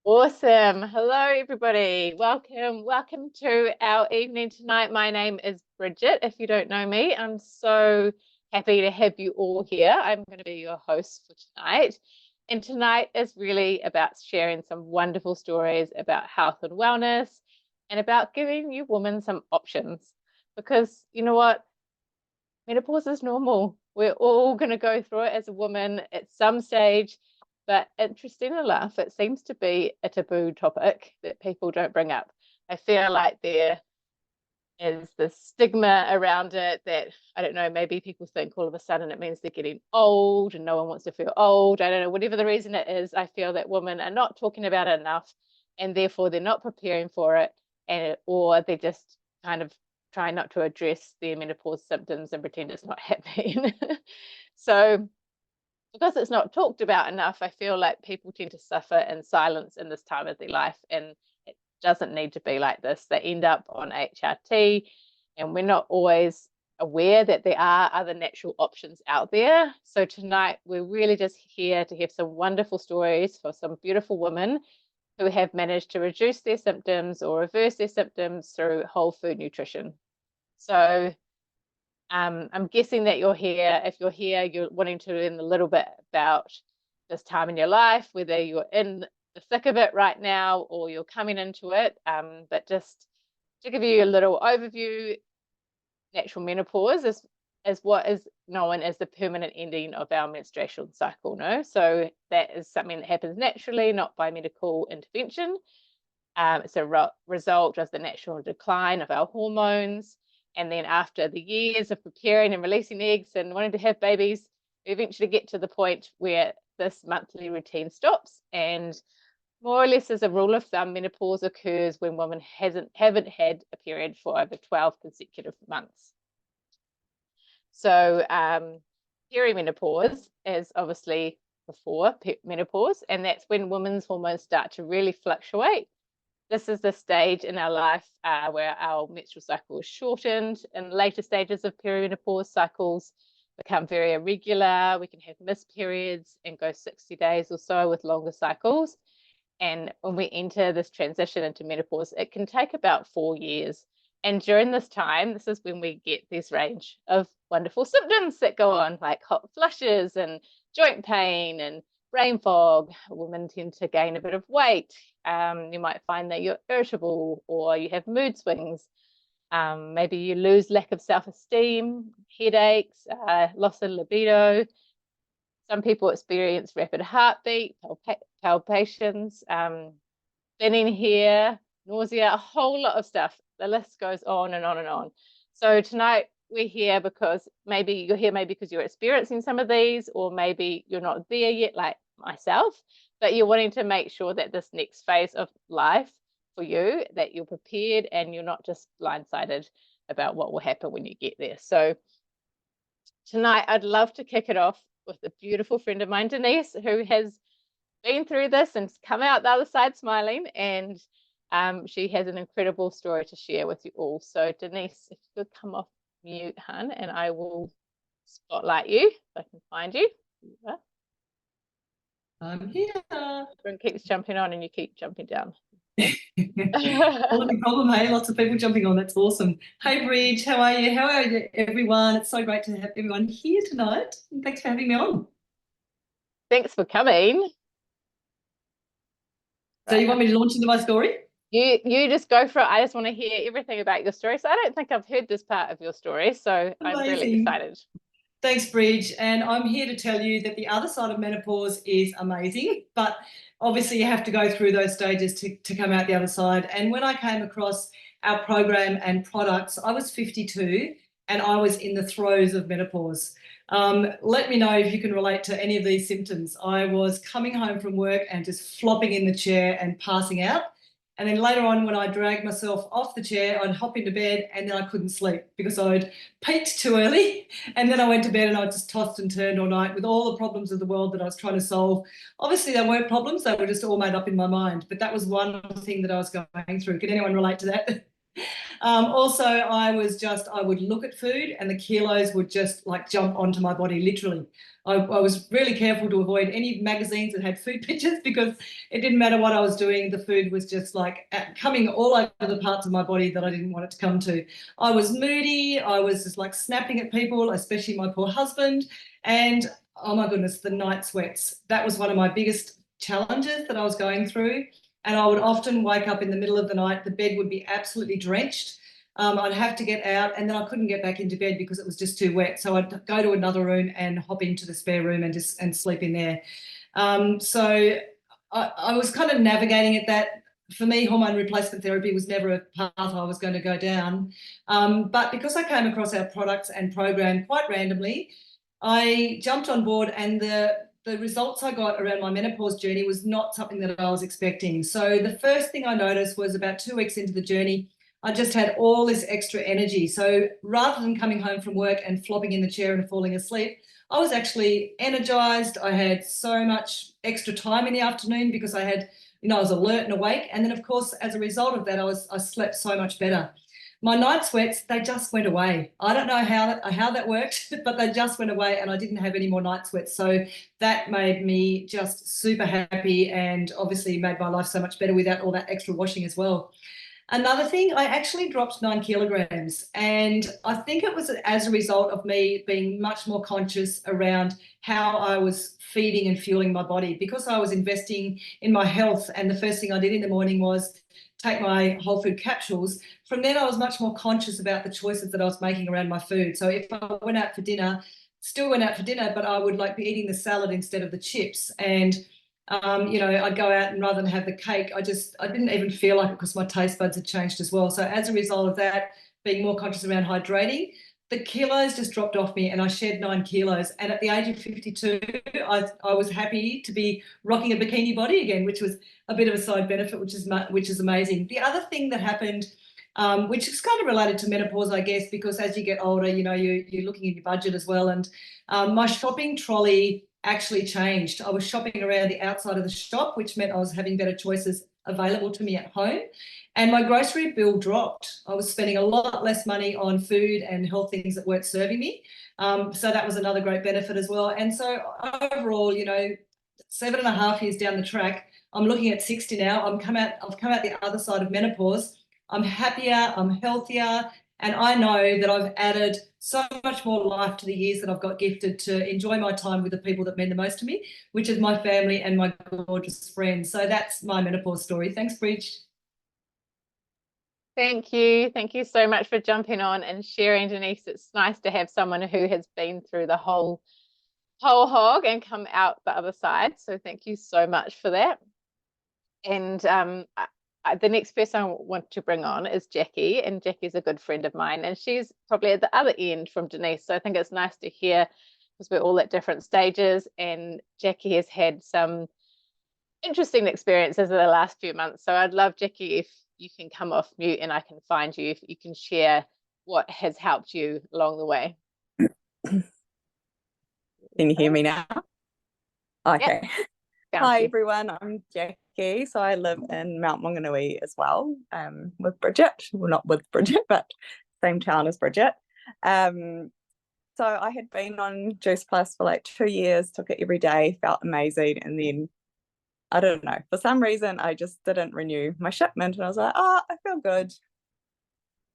Awesome. Hello, everybody. Welcome to our evening tonight. My name is Bridget. If you don't know me, I'm so happy to have you all here. I'm going to be your host for tonight. And tonight is really about sharing some wonderful stories about health and wellness and about giving you women some options. Because you know what? Menopause is normal. We're all going to go through it as a woman at some stage. But interesting enough, it seems to be a taboo topic that people don't bring up. I feel like there is this stigma around it that, I don't know, maybe people think all of a sudden it means they're getting old and no one wants to feel old. I don't know, whatever the reason it is, I feel that women are not talking about it enough and therefore they're not preparing for it, or they're just kind of trying not to address their menopause symptoms and pretend it's not happening. So because it's not talked about enough, I feel like people tend to suffer in silence in this time of their life, and it doesn't need to be like this. They end up on HRT, and we're not always aware that there are other natural options out there. So tonight, we're really just here to have some wonderful stories for some beautiful women who have managed to reduce their symptoms or reverse their symptoms through whole food nutrition. So I'm guessing that you're here. If you're here, you're wanting to learn a little bit about this time in your life, whether you're in the thick of it right now or you're coming into it. But just to give you a little overview, natural menopause is what is known as the permanent ending of our menstruation cycle. No, so that is something that happens naturally, not by medical intervention. It's a result of the natural decline of our hormones. And then after the years of preparing and releasing eggs and wanting to have babies, we eventually get to the point where this monthly routine stops. And more or less as a rule of thumb, menopause occurs when women haven't had a period for over 12 consecutive months. So perimenopause is obviously before menopause, and that's when women's hormones start to really fluctuate. This is the stage in our life where our menstrual cycle is shortened. In later stages of perimenopause, cycles become very irregular. We can have missed periods and go 60 days or so with longer cycles. And when we enter this transition into menopause, it can take about 4 years. And during this time, this is when we get this range of wonderful symptoms that go on, like hot flushes and joint pain and brain fog. Women tend to gain a bit of weight. You might find that you're irritable or you have mood swings. Maybe you lose lack of self-esteem, headaches, loss of libido. Some people experience rapid heartbeat, palpitations, thinning hair, nausea, a whole lot of stuff. The list goes on and on and on. So tonight we're here because maybe you're here because you're experiencing some of these, or maybe you're not there yet, like myself, but you're wanting to make sure that this next phase of life for you, that you're prepared and you're not just blindsided about what will happen when you get there. So tonight I'd love to kick it off with a beautiful friend of mine, Denise, who has been through this and come out the other side smiling, and she has an incredible story to share with you all. So Denise, if you could come off mute, hun, and I will spotlight you if I can find you. I'm here. Everyone keeps jumping on and you keep jumping down. All the big problem, hey? Lots of people jumping on. That's awesome. Hey, Bridge, how are you? How are you, everyone? It's so great to have everyone here tonight. And thanks for having me on. Thanks for coming. So you want me to launch into my story? You just go for it. I just want to hear everything about your story. So I don't think I've heard this part of your story, so I'm really excited. Thanks, Bridge. And I'm here to tell you that the other side of menopause is amazing, but obviously you have to go through those stages to come out the other side. And when I came across our program and products, I was 52 and I was in the throes of menopause. Let me know if you can relate to any of these symptoms. I was coming home from work and just flopping in the chair and passing out. And then later on, when I dragged myself off the chair, I'd hop into bed and then I couldn't sleep because I'd peaked too early. And then I went to bed and I just tossed and turned all night with all the problems of the world that I was trying to solve. Obviously, they weren't problems. They were just all made up in my mind. But that was one thing that I was going through. Can anyone relate to that? Also, I would look at food and the kilos would just like jump onto my body, literally. I was really careful to avoid any magazines that had food pictures because it didn't matter what I was doing. The food was just like coming all over the parts of my body that I didn't want it to come to. I was moody. I was just like snapping at people, especially my poor husband. And oh my goodness, the night sweats. That was one of my biggest challenges that I was going through. And I would often wake up in the middle of the night, the bed would be absolutely drenched. I'd have to get out and then I couldn't get back into bed because it was just too wet. So I'd go to another room and hop into the spare room and sleep in there. So I was kind of navigating it that for me, hormone replacement therapy was never a path I was going to go down. But because I came across our products and program quite randomly, I jumped on board and the results I got around my menopause journey was not something that I was expecting. So the first thing I noticed was about 2 weeks into the journey, I just had all this extra energy. So rather than coming home from work and flopping in the chair and falling asleep, I was actually energized. I had so much extra time in the afternoon because I had, I was alert and awake. And then of course, as a result of that, I slept so much better. My night sweats, they just went away. I don't know how that worked, but they just went away and I didn't have any more night sweats. So that made me just super happy and obviously made my life so much better without all that extra washing as well. Another thing, I actually dropped 9 kilograms, and I think it was as a result of me being much more conscious around how I was feeding and fueling my body because I was investing in my health. And the first thing I did in the morning was take my whole food capsules. From then, I was much more conscious about the choices that I was making around my food. So if I went out for dinner, still went out for dinner, but I would like be eating the salad instead of the chips. And I'd go out and rather than have the cake, I didn't even feel like it because my taste buds had changed as well. So as a result of that, being more conscious around hydrating, the kilos just dropped off me and I shed 9 kilos. And at the age of 52, I was happy to be rocking a bikini body again, which was a bit of a side benefit, which is amazing. The other thing that happened, which is kind of related to menopause, I guess, because as you get older, you're looking at your budget as well. And my shopping trolley actually changed. I was shopping around the outside of the shop, which meant I was having better choices available to me at home. And my grocery bill dropped. I was spending a lot less money on food and health things that weren't serving me. So that was another great benefit as well. And so overall, 7.5 years down the track, I'm looking at 60 now. I've come out the other side of menopause. I'm happier, I'm healthier, and I know that I've added so much more life to the years that I've got gifted to enjoy my time with the people that mean the most to me, which is my family and my gorgeous friends. So that's my menopause story. Thanks, Bridge. Thank you. Thank you so much for jumping on and sharing, Denise. It's nice to have someone who has been through the whole hog and come out the other side. So thank you so much for that. And the next person I want to bring on is Jackie, and Jackie's a good friend of mine, and she's probably at the other end from Denise. So I think it's nice to hear because we're all at different stages, and Jackie has had some interesting experiences in the last few months. So I'd love, Jackie, if you can come off mute and I can find you, if you can share what has helped you along the way. Can you hear me now? Okay. Yep. Hi, everyone. I'm Jackie. So I live in Mount Maunganui as well, with Bridget. Well, not with Bridget, but same town as Bridget. So I had been on Juice Plus for like 2 years, took it every day, felt amazing. And then, I don't know, for some reason, I just didn't renew my shipment. And I was like, oh, I feel good.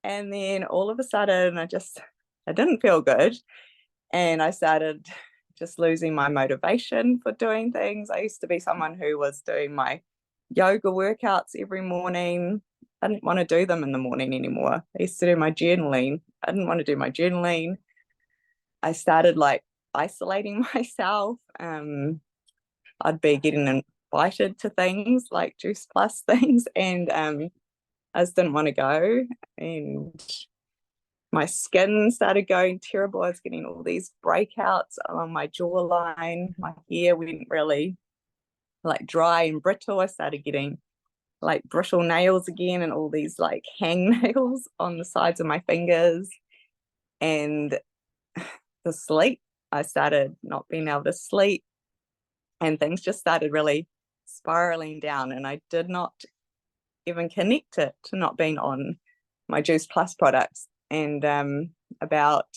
And then all of a sudden, I didn't feel good. And I started just losing my motivation for doing things. I used to be someone who was doing my yoga workouts every morning. I didn't want to do them in the morning anymore. I used to do my journaling. I didn't want to do my journaling. I started like isolating myself. I'd be getting invited to things like Juice Plus things, and I just didn't want to go. And my skin started going terrible. I was getting all these breakouts along my jawline. My hair went really like dry and brittle. I started getting like brittle nails again and all these like hang nails on the sides of my fingers. And the sleep, I started not being able to sleep, and things just started really spiraling down. And I did not even connect it to not being on my Juice Plus products. And about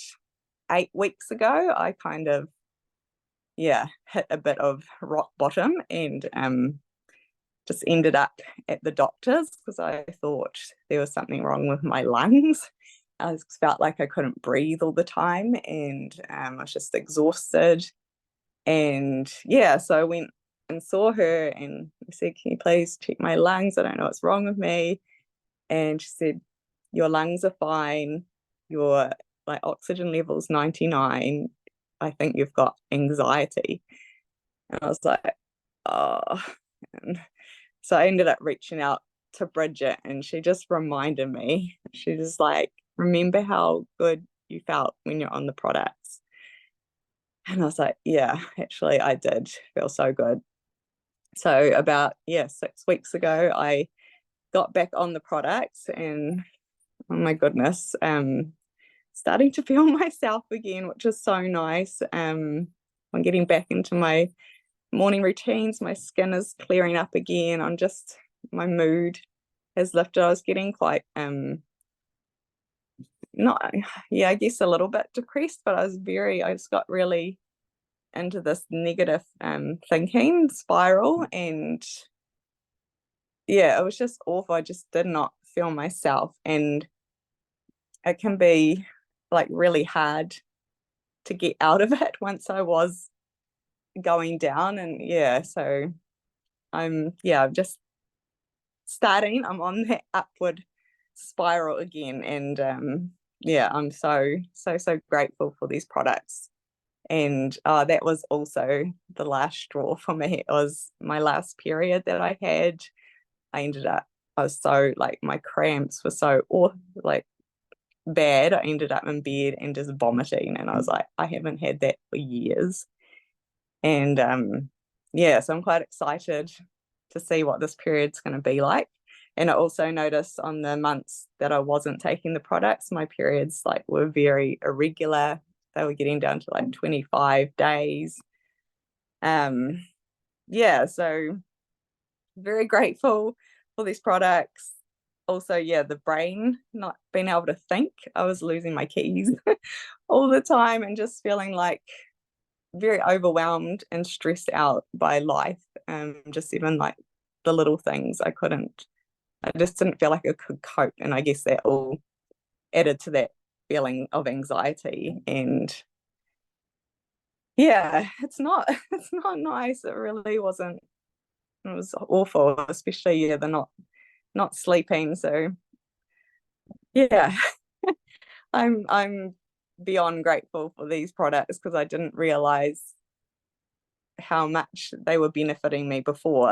8 weeks ago, I kind of, hit a bit of rock bottom and just ended up at the doctor's because I thought there was something wrong with my lungs. I felt like I couldn't breathe all the time, and I was just exhausted. And so I went and saw her, and I said, "Can you please check my lungs? I don't know what's wrong with me." And she said, "Your lungs are fine. Your oxygen level's 99. I think you've got anxiety." And I was like, "Oh." And so I ended up reaching out to Bridget, and she just reminded me. She was like, "Remember how good you felt when you're on the products?" And I was like, "Yeah, actually I did feel so good." So about 6 weeks ago, I got back on the products, and oh my goodness, starting to feel myself again, which is so nice. I'm getting back into my morning routines. My skin is clearing up again. My mood has lifted. I was getting quite I guess a little bit depressed, but I just got really into this negative thinking spiral, and it was just awful. I just did not feel myself, and it can be really hard to get out of it once I was going down. And so I'm just starting. I'm on that upward spiral again, and I'm so grateful for these products. And that was also the last straw for me. It was my last period that I had. I was so my cramps were so bad. I ended up in bed and just vomiting, and I was like, I haven't had that for years. And so I'm quite excited to see what this period's going to be like. And I also noticed on the months that I wasn't taking the products, my periods were very irregular. They were getting down to 25 days. So very grateful for these products. Also, the brain not being able to think. I was losing my keys all the time and just feeling very overwhelmed and stressed out by life. Just even the little things I just didn't feel like I could cope. And I guess that all added to that feeling of anxiety. And it's not nice. It really wasn't. It was awful, especially the not sleeping. So I'm beyond grateful for these products, because I didn't realize how much they were benefiting me before.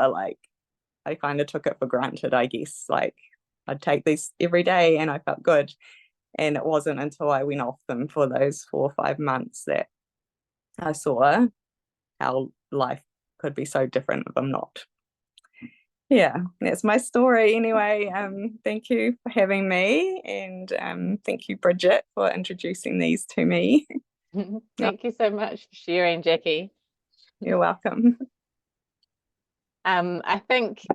I kind of took it for granted, I guess. I'd take these every day and I felt good. And it wasn't until I went off them for those 4 or 5 months that I saw how life could be so different if I'm not. That's my story anyway. Thank you for having me, and thank you, Bridget, for introducing these to me. Thank you so much for sharing, Jackie. You're welcome. I think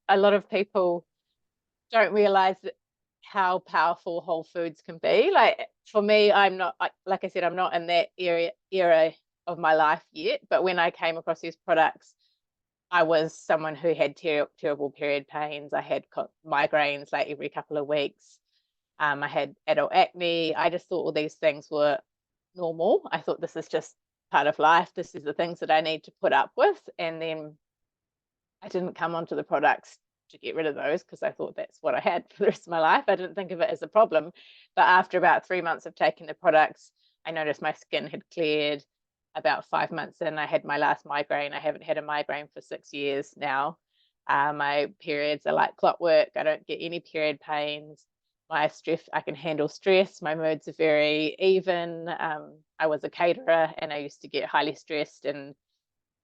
a lot of people don't realize how powerful whole foods can be. For me, I'm not, like I said, I'm not in that era of my life yet, but when I came across these products, I was someone who had terrible period pains. I had migraines every couple of weeks. I had adult acne. I just thought all these things were normal. I thought this is just part of life. This is the things that I need to put up with. And then I didn't come onto the products to get rid of those, because I thought that's what I had for the rest of my life. I didn't think of it as a problem. But after about 3 months of taking the products, I noticed my skin had cleared. About 5 months in, I had my last migraine. I haven't had a migraine for 6 years now. My periods are like clockwork. I don't get any period pains. My stress, I can handle stress. My moods are very even. I was a caterer, and I used to get highly stressed and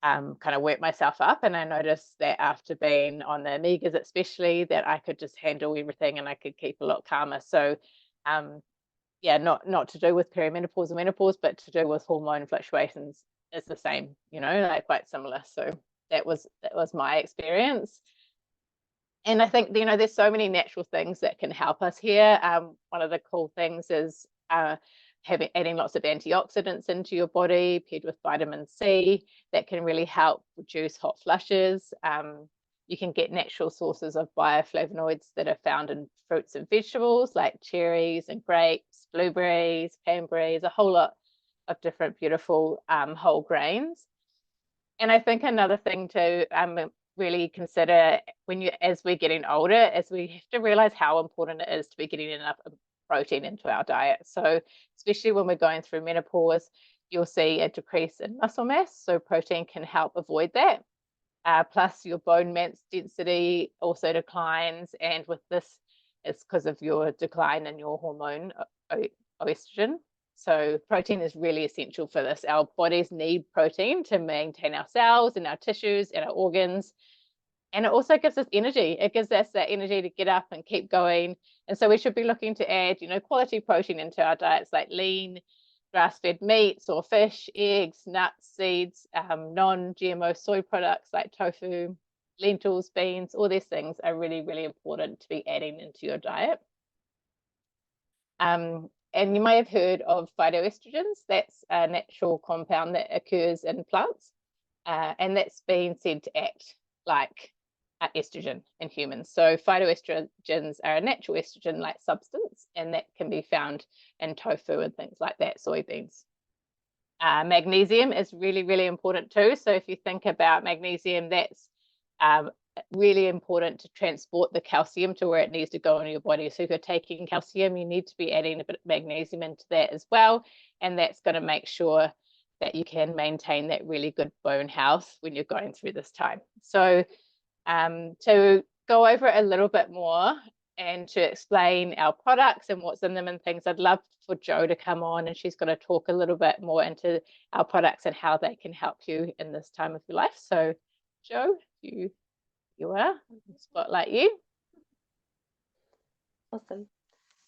kind of work myself up. And I noticed that after being on the omegas, especially, that I could just handle everything and I could keep a lot calmer. So not to do with perimenopause or menopause, but to do with hormone fluctuations is the same, quite similar. So that was my experience. And I think, you know, there's so many natural things that can help us here. One of the cool things is adding lots of antioxidants into your body paired with vitamin C that can really help reduce hot flushes. You can get natural sources of bioflavonoids that are found in fruits and vegetables like cherries and grapes, blueberries, cranberries, a whole lot of different beautiful whole grains. And I think another thing to really consider as we're getting older is we have to realize how important it is to be getting enough protein into our diet. So especially when we're going through menopause, you'll see a decrease in muscle mass. So protein can help avoid that. Plus your bone mass density also declines. And with this, it's because of your decline in your hormone estrogen. So protein is really essential for this. Our bodies need protein to maintain our cells and our tissues and our organs. And it also gives us energy. It gives us that energy to get up and keep going. And so we should be looking to add, you know, quality protein into our diets, like lean, grass-fed meats or fish, eggs, nuts, seeds, non-GMO soy products like tofu, lentils, beans. All these things are really, really important to be adding into your diet. And you may have heard of phytoestrogens. That's a natural compound that occurs in plants, and that's been said to act like estrogen in humans. So phytoestrogens are a natural estrogen-like substance, and that can be found in tofu and things like that, soybeans. Magnesium is really, really important too. So if you think about magnesium, that's really important to transport the calcium to where it needs to go in your body. So if you're taking calcium, you need to be adding a bit of magnesium into that as well. And that's going to make sure that you can maintain that really good bone health when you're going through this time. So to go over it a little bit more and to explain our products and what's in them and things, I'd love for Jo to come on, and she's going to talk a little bit more into our products and how they can help you in this time of your life. So Jo, you are, spotlight you. Awesome.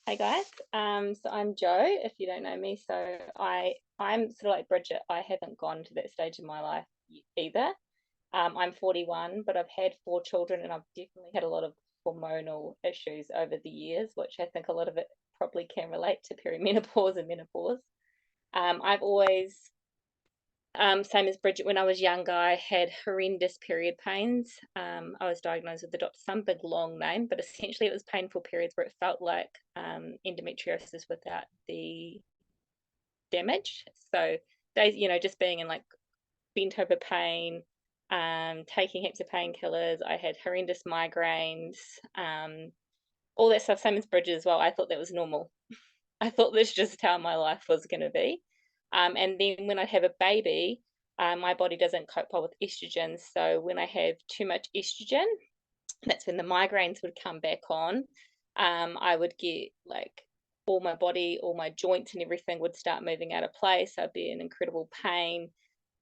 Hey guys, so I'm Jo, if you don't know me. So I'm sort of like Bridget. I haven't gone to that stage in my life either. I'm 41, but I've had 4 children, and I've definitely had a lot of hormonal issues over the years, which I think a lot of it probably can relate to perimenopause and menopause. I've always, same as Bridget, when I was younger, I had horrendous period pains. I was diagnosed with the doctor, some big long name, but essentially it was painful periods where it felt like endometriosis without the damage. So days, you know, just being in like bent over pain, taking heaps of painkillers. I had horrendous migraines, all that stuff, same as Bridget as well. I thought that was normal. I thought that's just how my life was going to be. And then when I have a baby, my body doesn't cope well with estrogen. So when I have too much estrogen, that's when the migraines would come back on. I would get like all my body, all my joints and everything would start moving out of place. I'd be in incredible pain.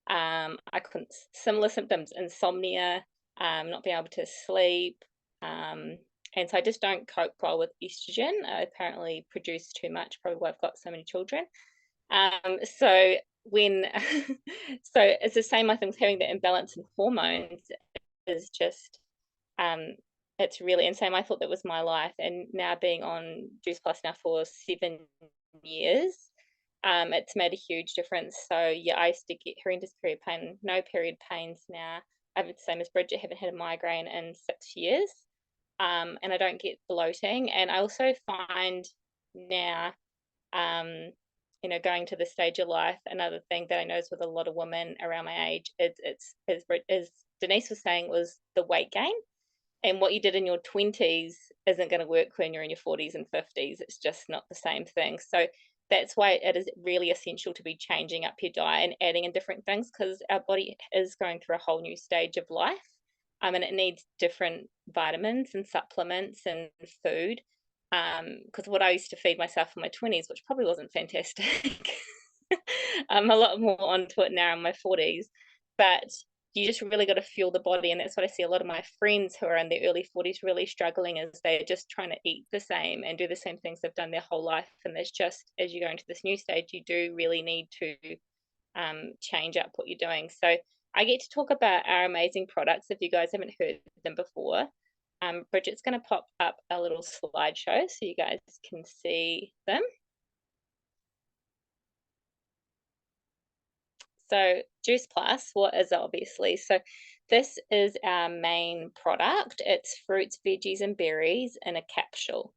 I couldn't, similar symptoms, insomnia, not being able to sleep. And so I just don't cope well with estrogen. I apparently produce too much, probably why I've got so many children. So when, so it's the same, I think, having the imbalance in hormones is just, it's really insane. I thought that was my life. And now being on Juice Plus now for 7 years, it's made a huge difference. So yeah, I used to get horrendous period pain, no period pains now. I'm the same as Bridget, haven't had a migraine in 6 years. And I don't get bloating. And I also find now, you know, going to the stage of life, another thing that I notice with a lot of women around my age, it's as Denise was saying, was the weight gain. And what you did in your 20s isn't going to work when you're in your 40s and 50s. It's just not the same thing. So that's why it is really essential to be changing up your diet and adding in different things, because our body is going through a whole new stage of life. And it needs different vitamins and supplements and food. Because what I used to feed myself in my 20s, which probably wasn't fantastic, I'm a lot more onto it now in my 40s. But you just really got to fuel the body. And that's what I see a lot of my friends who are in their early 40s really struggling, is they're just trying to eat the same and do the same things they've done their whole life. And there's just, as you go into this new stage, you do really need to change up what you're doing. So I get to talk about our amazing products if you guys haven't heard them before. Bridget's going to pop up a little slideshow so you guys can see them. So Juice Plus, what is it obviously? So this is our main product. It's fruits, veggies, and berries in a capsule.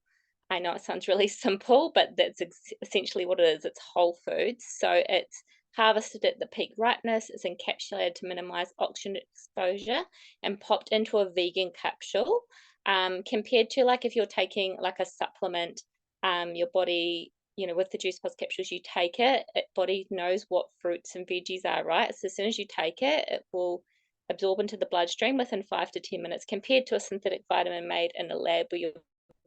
I know it sounds really simple, but that's essentially what it is. It's whole foods. So it's harvested at the peak ripeness, it's encapsulated to minimize oxygen exposure and popped into a vegan capsule. Compared to like if you're taking like a supplement, your body, you know, with the Juice Plus capsules, you take it, body knows what fruits and veggies are, right? So as soon as you take it, it will absorb into the bloodstream within 5 to 10 minutes, compared to a synthetic vitamin made in a lab where your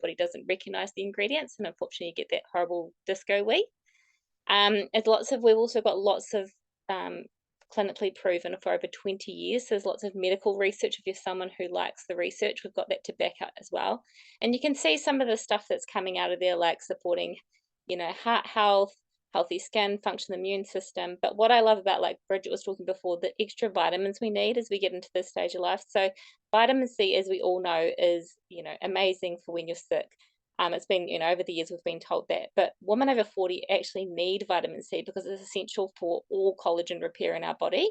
body doesn't recognize the ingredients, and unfortunately you get that horrible disco wee. We've also got lots of clinically proven for over 20 years. So there's lots of medical research. If you're someone who likes the research, we've got that to back up as well. And you can see some of the stuff that's coming out of there, like supporting, you know, heart health, healthy skin, function of the immune system. But what I love about, like Bridget was talking before, the extra vitamins we need as we get into this stage of life. So vitamin C, as we all know, is, you know, amazing for when you're sick. It's been, you know, over the years we've been told that, but women over 40 actually need vitamin C because it's essential for all collagen repair in our body,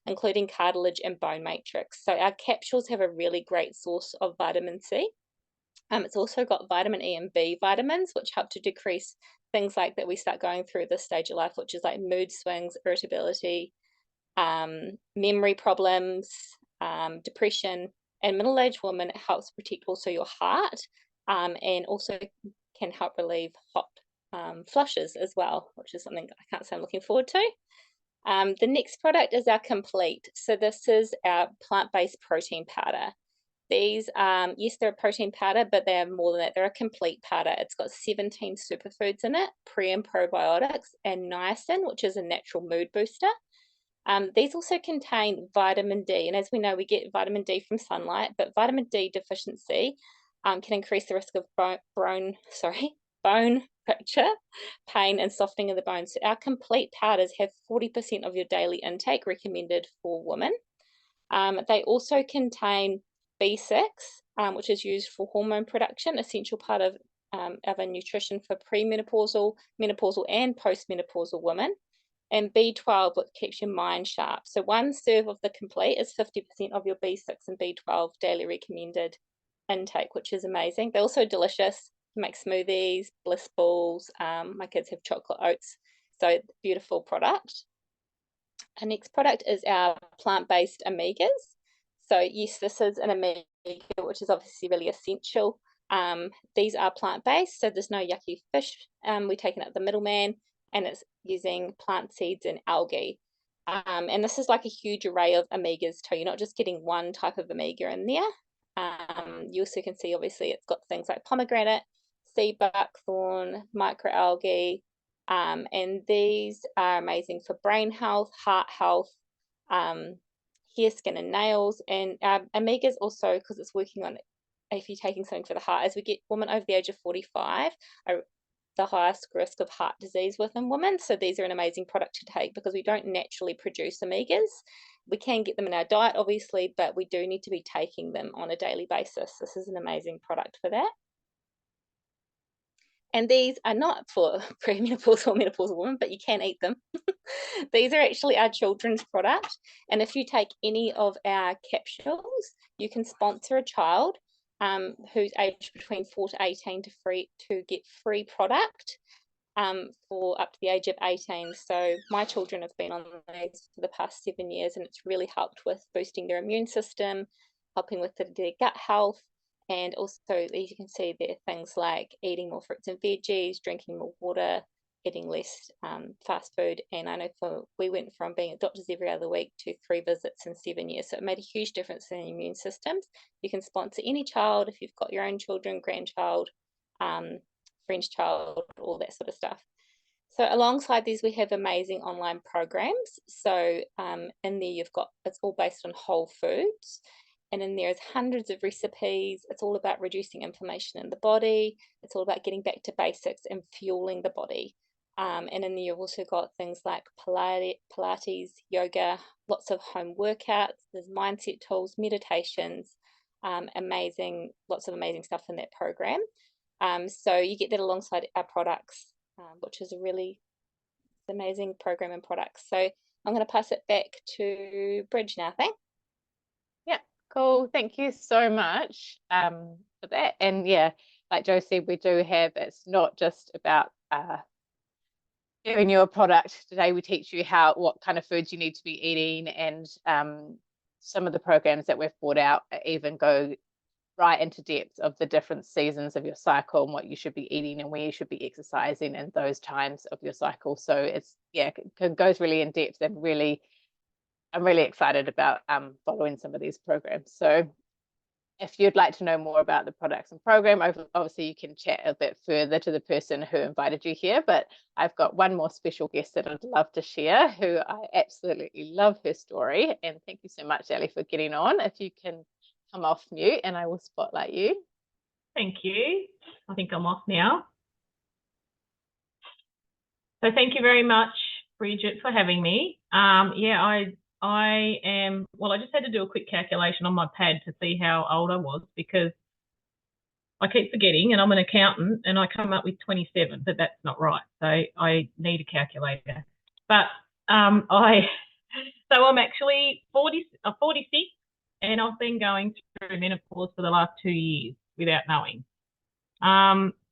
including cartilage and bone matrix. So our capsules have a really great source of vitamin C. It's also got vitamin E and B vitamins, which help to decrease things like that we start going through this stage of life, which is like mood swings, irritability, memory problems, depression. And middle-aged women, it helps protect also your heart, and also can help relieve hot flushes as well, which is something I can't say I'm looking forward to. The next product is our Complete. So this is our plant-based protein powder. These, yes, they're a protein powder, but they're more than that. They're a complete powder. It's got 17 superfoods in it, pre and probiotics, and niacin, which is a natural mood booster. These also contain vitamin D, and as we know, we get vitamin D from sunlight, but vitamin D deficiency can increase the risk of bone fracture, pain, and softening of the bones. So our complete powders have 40% of your daily intake recommended for women. They also contain B6, which is used for hormone production, essential part of our nutrition for premenopausal, menopausal, and postmenopausal women. And B12, which keeps your mind sharp. So one serve of the Complete is 50% of your B6 and B12 daily recommended intake, which is amazing. They're also delicious. You make smoothies, bliss balls. My kids have chocolate oats. So beautiful product. Our next product is our plant-based omegas. So yes, this is an omega, which is obviously really essential. These are plant-based, so there's no yucky fish. We're taking out the middleman, and it's using plant seeds and algae. And this is like a huge array of omegas too. You're not just getting one type of omega in there. You also can see, obviously, it's got things like pomegranate, sea buckthorn, microalgae, and these are amazing for brain health, heart health, hair, skin, and nails. And omegas also, because it's working on, if you're taking something for the heart, as we get women over the age of 45 are the highest risk of heart disease within women. So these are an amazing product to take because we don't naturally produce omegas. We can get them in our diet, obviously, but we do need to be taking them on a daily basis. This is an amazing product for that. And these are not for premenopausal or menopausal women, but you can eat them. These are actually our children's product. And if you take any of our capsules, you can sponsor a child who's aged between 4 to 18 to get free product for up to the age of 18. So my children have been on these for the past 7 years, and it's really helped with boosting their immune system, helping with their gut health. And also, as you can see, there are things like eating more fruits and veggies, drinking more water, eating less fast food. And I know we went from being at doctors every other week to 3 visits in 7 years. So it made a huge difference in the immune systems. You can sponsor any child if you've got your own children, grandchild, friend's child, all that sort of stuff. So alongside these, we have amazing online programs. So in there you've got, it's all based on whole foods. And in there is hundreds of recipes. It's all about reducing inflammation in the body. It's all about getting back to basics and fueling the body. And in there you've also got things like Pilates, yoga, lots of home workouts. There's mindset tools, meditations, lots of amazing stuff in that program. So you get that alongside our products, which is a really amazing program and products. So I'm going to pass it back to Bridge now. Thanks. Yeah, cool. Thank you so much for that. And yeah, like Jo said, we do have, it's not just about giving you a product. Today we teach you what kind of foods you need to be eating, and some of the programs that we've brought out even go right into depth of the different seasons of your cycle and what you should be eating and where you should be exercising in those times of your cycle. So it's, yeah, it goes really in depth, and really, I'm really excited about following some of these programs. So if you'd like to know more about the products and program, obviously you can chat a bit further to the person who invited you here, but I've got one more special guest that I'd love to share, who I absolutely love her story. And thank you so much, Ali, for getting on. If you can come off mute and I will spotlight you. Thank you. I think I'm off now. So thank you very much, Bridget, for having me. Yeah, I am, well, I just had to do a quick calculation on my pad to see how old I was, because I keep forgetting, and I'm an accountant, and I come up with 27, but that's not right. So I need a calculator. But I'm actually 46, and I've been going through menopause for the last 2 years without knowing.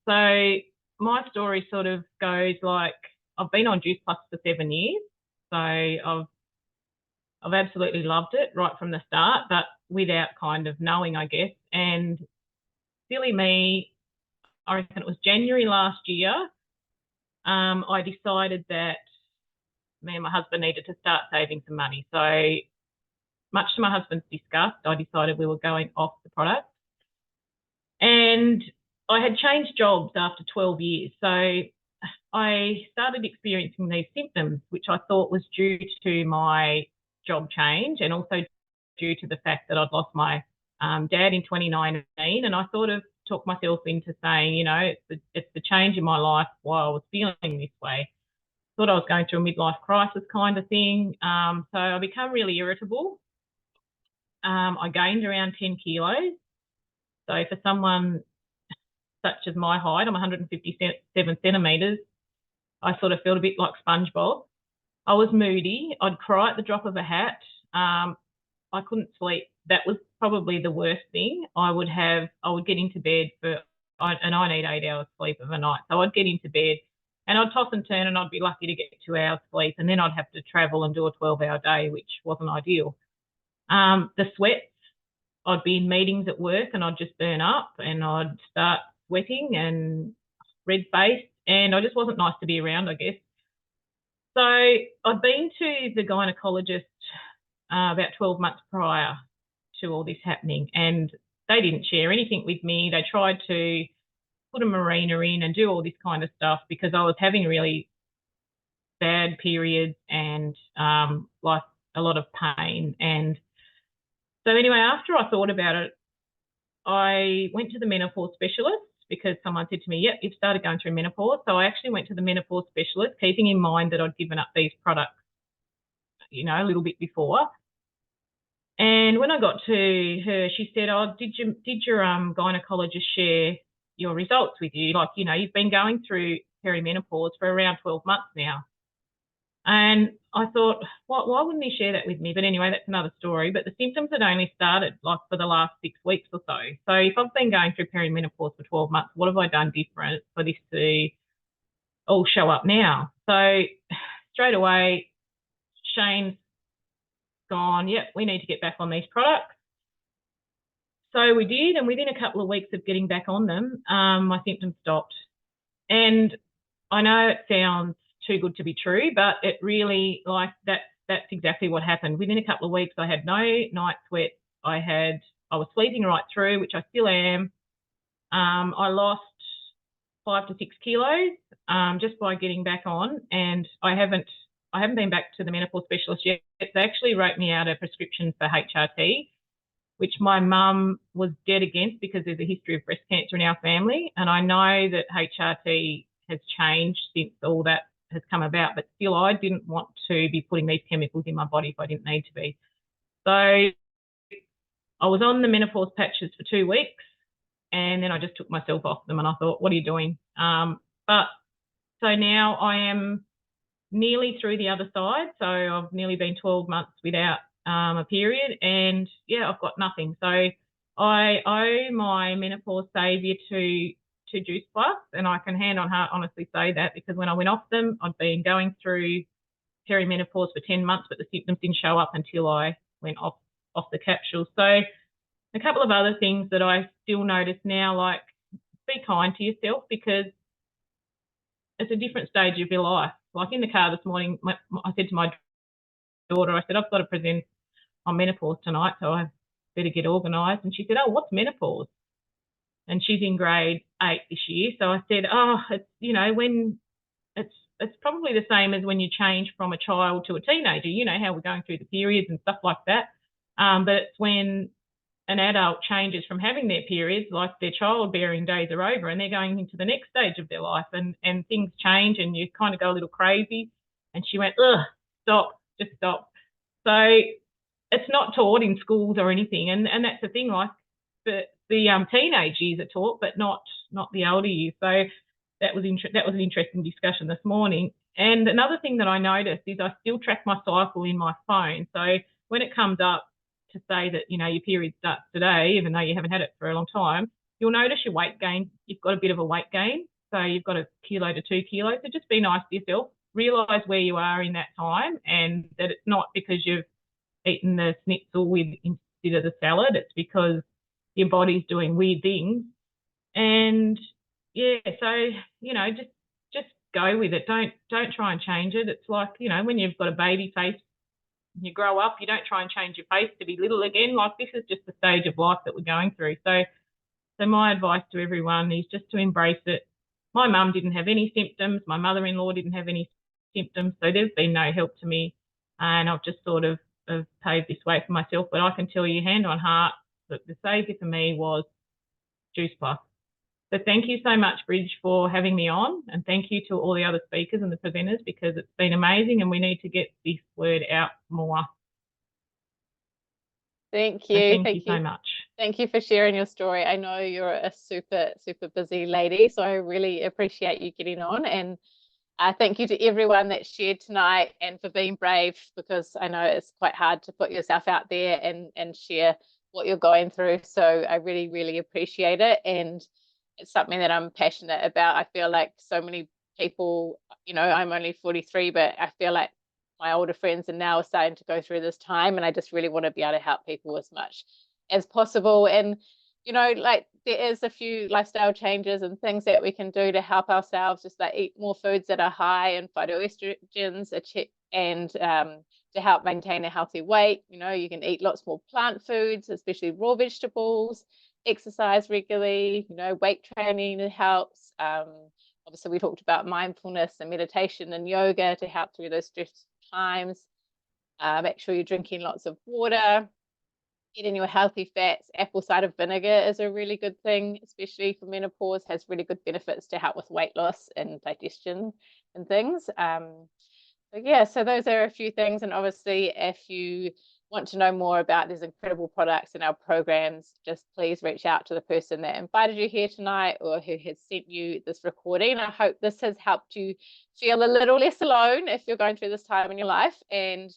So my story sort of goes like, I've been on Juice Plus for 7 years. So I've absolutely loved it right from the start, but without kind of knowing, I guess. And silly me, I reckon it was January last year, I decided that me and my husband needed to start saving some money. So much to my husband's disgust, I decided we were going off the product. And I had changed jobs after 12 years. So I started experiencing these symptoms, which I thought was due to my job change, and also due to the fact that I'd lost my dad in 2019. And I sort of talked myself into saying, you know, it's the change in my life while I was feeling this way. Thought I was going through a midlife crisis kind of thing. So I became really irritable. I gained around 10 kilos. So for someone such as my height, I'm 157 centimetres, I sort of felt a bit like SpongeBob. I was moody. I'd cry at the drop of a hat. I couldn't sleep. That was probably the worst thing. I would get into bed and I need 8 hours sleep of a night. So I'd get into bed and I'd toss and turn, and I'd be lucky to get 2 hours sleep. And then I'd have to travel and do a 12-hour day, which wasn't ideal. The sweats, I'd be in meetings at work and I'd just burn up and I'd start sweating and red-faced, and I just wasn't nice to be around, I guess. So I'd been to the gynecologist about 12 months prior to all this happening, and they didn't share anything with me. They tried to put a marina in and do all this kind of stuff because I was having really bad periods and like a lot of pain. And so anyway, after I thought about it, I went to the menopause specialist because someone said to me, yep, you've started going through menopause. So I actually went to the menopause specialist, keeping in mind that I'd given up these products, you know, a little bit before. And when I got to her, she said, oh, did your gynecologist share your results with you? Like, you know, you've been going through perimenopause for around 12 months now. And I thought, why wouldn't he share that with me? But anyway, that's another story. But the symptoms had only started like for the last 6 weeks or so. So if I've been going through perimenopause for 12 months, what have I done different for this to all show up now? So straight away, Shane's gone, yep, we need to get back on these products. So we did, and within a couple of weeks of getting back on them, my symptoms stopped. And I know it sounds too good to be true, but it really, like, that's exactly what happened. Within a couple of weeks, I had no night sweats. I was sleeping right through, which I still am. I lost 5 to 6 kilos just by getting back on, and I haven't been back to the menopause specialist yet. They actually wrote me out a prescription for HRT, which my mum was dead against because there's a history of breast cancer in our family, and I know that HRT has changed since all that has come about, but still I didn't want to be putting these chemicals in my body if I didn't need to be. So I was on the menopause patches for 2 weeks, and then I just took myself off them, and I thought, what are you doing? But so now I am nearly through the other side. So I've nearly been 12 months without a period, and yeah, I've got nothing. So I owe my menopause saviour to Juice Plus, and I can hand on heart honestly say that, because when I went off them, I'd been going through perimenopause for 10 months, but the symptoms didn't show up until I went off the capsule. So a couple of other things that I still notice now, like be kind to yourself, because it's a different stage of your life. Like in the car this morning, I said to my daughter, I said, I've got to present on menopause tonight, so I better get organised. And she said, oh, what's menopause? And she's in grade 8 this year. So I said, oh, it's, you know, when it's probably the same as when you change from a child to a teenager, you know, how we're going through the periods and stuff like that. But it's when an adult changes from having their periods, like their childbearing days are over and they're going into the next stage of their life, and things change and you kind of go a little crazy. And she went, ugh, stop, just stop. So it's not taught in schools or anything. And that's the thing, like the teenage years are taught, but not the older years. So that was an interesting discussion this morning. And another thing that I noticed is I still track my cycle in my phone. So when it comes up to say that, you know, your period starts today, even though you haven't had it for a long time, you'll notice your weight gain. You've got a bit of a weight gain. So you've got 1 kilo to 2 kilos. So just be nice to yourself. Realise where you are in that time, and that it's not because you've eaten the schnitzel instead of the salad. It's because your body's doing weird things. And yeah, so, you know, just go with it. Don't try and change it. It's like, you know, when you've got a baby face, you grow up, you don't try and change your face to be little again. Like, this is just the stage of life that we're going through. So my advice to everyone is just to embrace it. My mum didn't have any symptoms. My mother-in-law didn't have any symptoms. So there's been no help to me. And I've just sort of paved this way for myself. But I can tell you, hand on heart, that the saviour for me was Juice Plus. So thank you so much, Bridge, for having me on, and thank you to all the other speakers and the presenters, because it's been amazing and we need to get this word out more. Thank you. So thank you so much. Thank you for sharing your story. I know you're a super, super busy lady, so I really appreciate you getting on. And thank you to everyone that shared tonight and for being brave, because I know it's quite hard to put yourself out there and share what you're going through. So I really, really appreciate it. And it's something that I'm passionate about. I feel like so many people, you know, I'm only 43, but I feel like my older friends are now starting to go through this time, and I just really want to be able to help people as much as possible. And, you know, like there is a few lifestyle changes and things that we can do to help ourselves, just like eat more foods that are high in phytoestrogens and to help maintain a healthy weight. You know, you can eat lots more plant foods, especially raw vegetables, exercise regularly, you know, weight training helps. Obviously we talked about mindfulness and meditation and yoga to help through those stress times. Make sure you're drinking lots of water, eating your healthy fats. Apple cider vinegar is a really good thing, especially for menopause, has really good benefits to help with weight loss and digestion and things. So yeah, so those are a few things. And obviously if you want to know more about these incredible products in our programs, just please reach out to the person that invited you here tonight or who has sent you this recording. I hope this has helped you feel a little less alone if you're going through this time in your life. And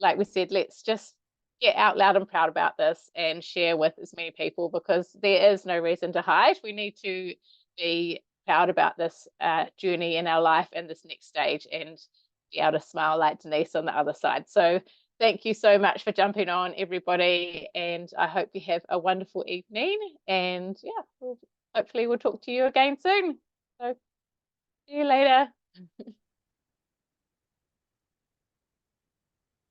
like we said, let's just get out loud and proud about this and share with as many people, because there is no reason to hide. We need to be proud about this journey in our life and this next stage, and be able to smile like Denise on the other side. So thank you so much for jumping on, everybody, and I hope you have a wonderful evening. And yeah, hopefully we'll talk to you again soon. So see you later.